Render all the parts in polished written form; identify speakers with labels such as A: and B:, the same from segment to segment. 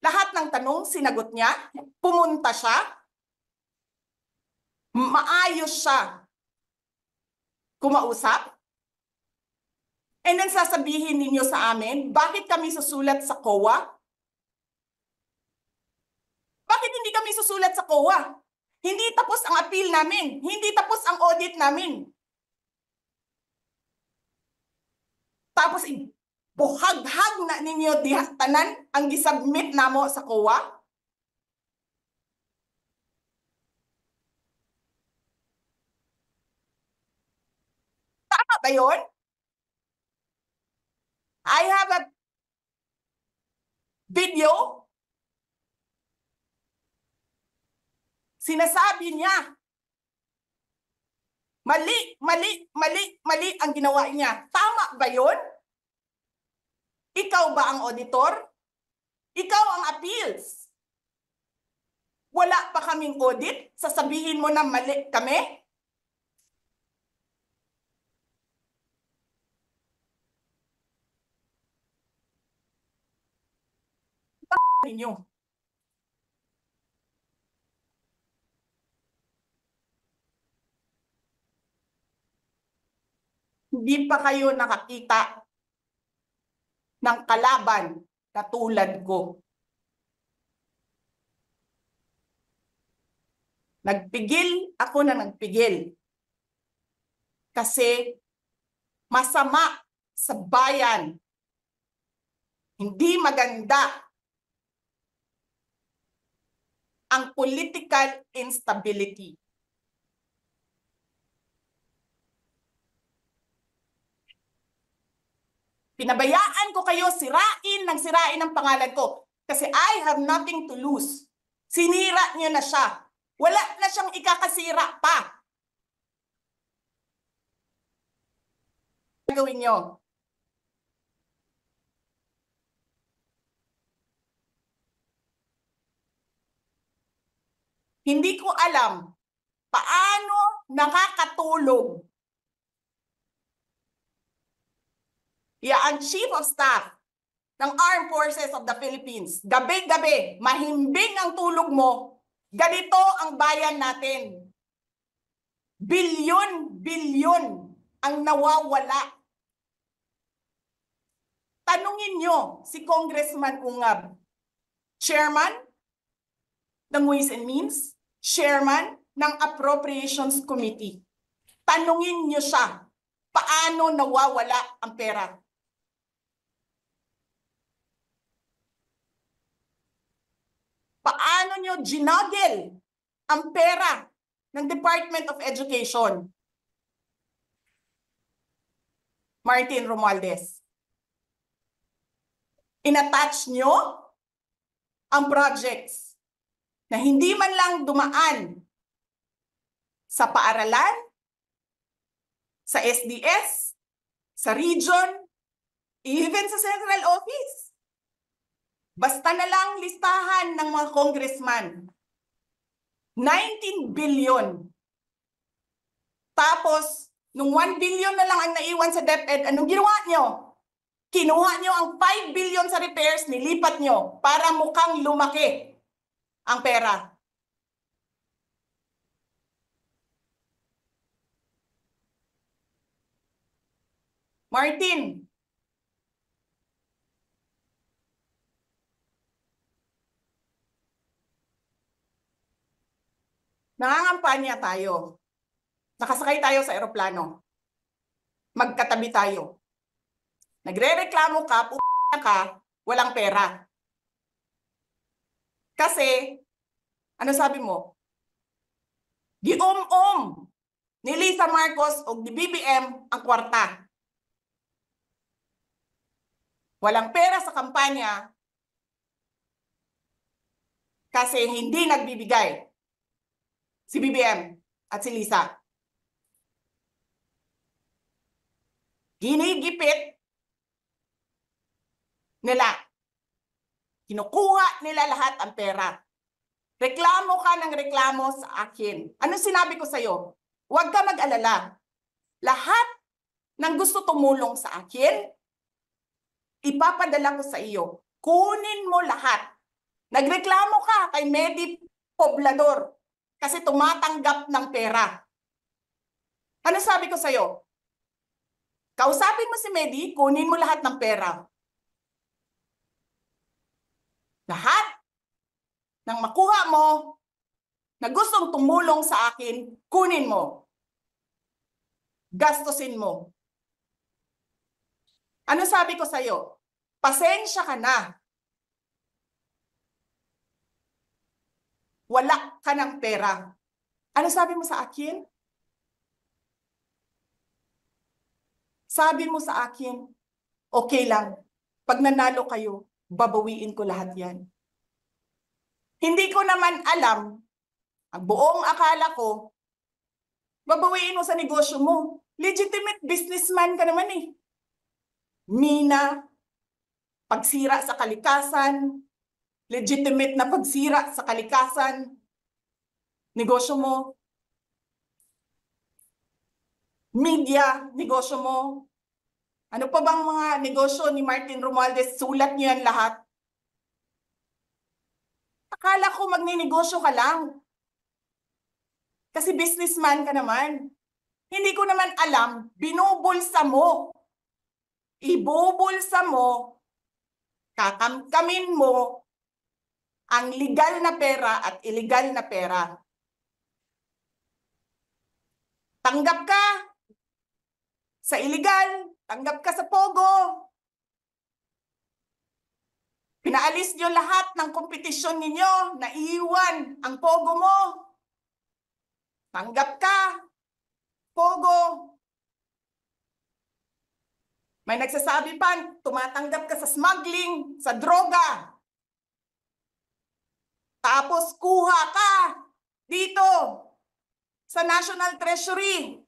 A: Lahat ng tanong, sinagot niya. Pumunta siya. Maayos siya kumausap. And then sasabihin ninyo sa amin, bakit kami susulat sa COA? Bakit hindi kami susulat sa COA? Hindi tapos ang appeal namin. Hindi tapos ang audit namin. Tapos buhaghag na ninyo tanan ang gisubmit namo sa COA? Tama ba yun? I have a video. Sinasabi niya, mali ang ginawa niya. Tama ba yun? Ikaw ba ang auditor? Ikaw ang appeals. Wala pa kaming audit? Sasabihin mo na mali kami? Ninyo. Hindi pa kayo nakakita ng kalaban na tulad ko. Nagpigil ako na nagpigil. Kasi masama sa bayan. Hindi maganda ang political instability. Pinabayaan ko kayo sirain ng pangalan ko kasi I have nothing to lose. Sinira niyo na siya. Wala na siyang ikakasira pa. Gawin niyo. Hindi ko alam paano nakakatulog ang Chief of Staff ng Armed Forces of the Philippines. Gabi-gabi, mahimbing ang tulog mo. Ganito ang bayan natin. Bilyon ang nawawala. Tanungin nyo si Congressman Ungab, Chairman ng Ways and Means, Chairman ng Appropriations Committee. Tanungin nyo siya, paano nawawala ang pera? Paano nyo ginagel ang pera ng Department of Education? Martin Romualdez. In-attach nyo ang projects na hindi man lang dumaan sa paaralan, sa SDS, sa region, even sa central office. Basta na lang listahan ng mga congressman. 19 billion. Tapos, nung 1 billion na lang ang naiwan sa DepEd, anong ginawa nyo? Kinuha nyo ang 5 billion sa repairs, nilipat nyo para mukhang lumaki ang pera. Martin, nangangampanya tayo. Nakasakay tayo sa eroplano. Magkatabi tayo. Nagre-reklamo ka, ka, walang pera. Kasi, ano sabi mo? Gium-um ni Lisa Marcos o ni BBM ang kwarta. Walang pera sa kampanya kasi hindi nagbibigay si BBM at si Lisa. Ginigipit nila. Kinukuha nila lahat ang pera. Reklamo ka ng reklamo sa akin. Ano sinabi ko sa'yo? Huwag ka mag-alala. Lahat ng gusto tumulong sa akin, ipapadala ko sa iyo. Kunin mo lahat. Nagreklamo ka kay Medi Poblador kasi tumatanggap ng pera. Ano sabi ko sa'yo? Kausapin mo si Medi, kunin mo lahat ng pera. Lahat ng makuha mo na gustong tumulong sa akin, kunin mo. Gastusin mo. Ano sabi ko sa'yo? Pasensya ka na. Wala ka ng pera. Ano sabi mo sa akin? Sabi mo sa akin, okay lang. Pag nanalo kayo, babawiin ko lahat yan. Hindi ko naman alam, ang buong akala ko, babawiin mo sa negosyo mo. Legitimate businessman ka naman eh. Mina, pagsira sa kalikasan, legitimate na pagsira sa kalikasan, negosyo mo. Media, negosyo mo. Ano pa bang mga negosyo ni Martin Romualdez? Sulat niyo yan lahat. Akala ko magninegosyo ka lang. Kasi businessman ka naman. Hindi ko naman alam, binubulsa mo. Ibubulsa mo, kakamkamin mo ang legal na pera at illegal na pera. Tanggap ka sa illegal, tanggap ka sa pogo. Pinaalis nyo lahat ng kompetisyon ninyo, naiwan ang pogo mo. Tanggap ka, pogo. May nagsasabi pa, tumatanggap ka sa smuggling, sa droga. Tapos kuha ka dito sa National Treasury.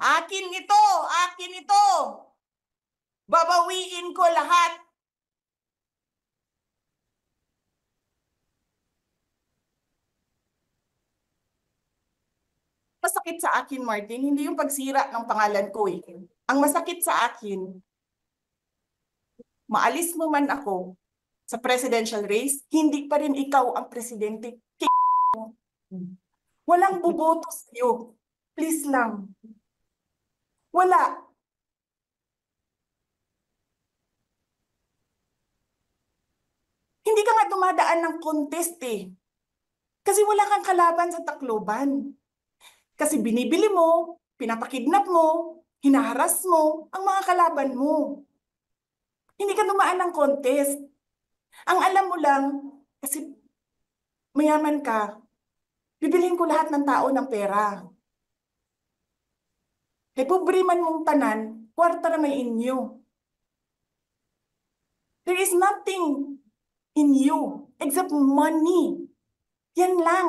A: Akin ito, akin ito. Babawiin ko lahat. Masakit sa akin, Martin, hindi yung pagsira ng pangalan ko eh. Ang masakit sa akin, maalis mo man ako sa presidential race, hindi pa rin ikaw ang presidente. Walang boboto sa'yo. Please lang. Wala. Hindi ka nga dumadaan ng contest eh. Kasi wala kang kalaban sa Tacloban. Kasi binibili mo, pinapakidnap mo, hinaharas mo ang mga kalaban mo. Hindi ka dumaan ng contest. Ang alam mo lang, kasi mayaman ka, bibilhin ko lahat ng tao ng pera. Kay pobre man mong tanan, kwarta na may inyo. There is nothing in you except money. Yan lang.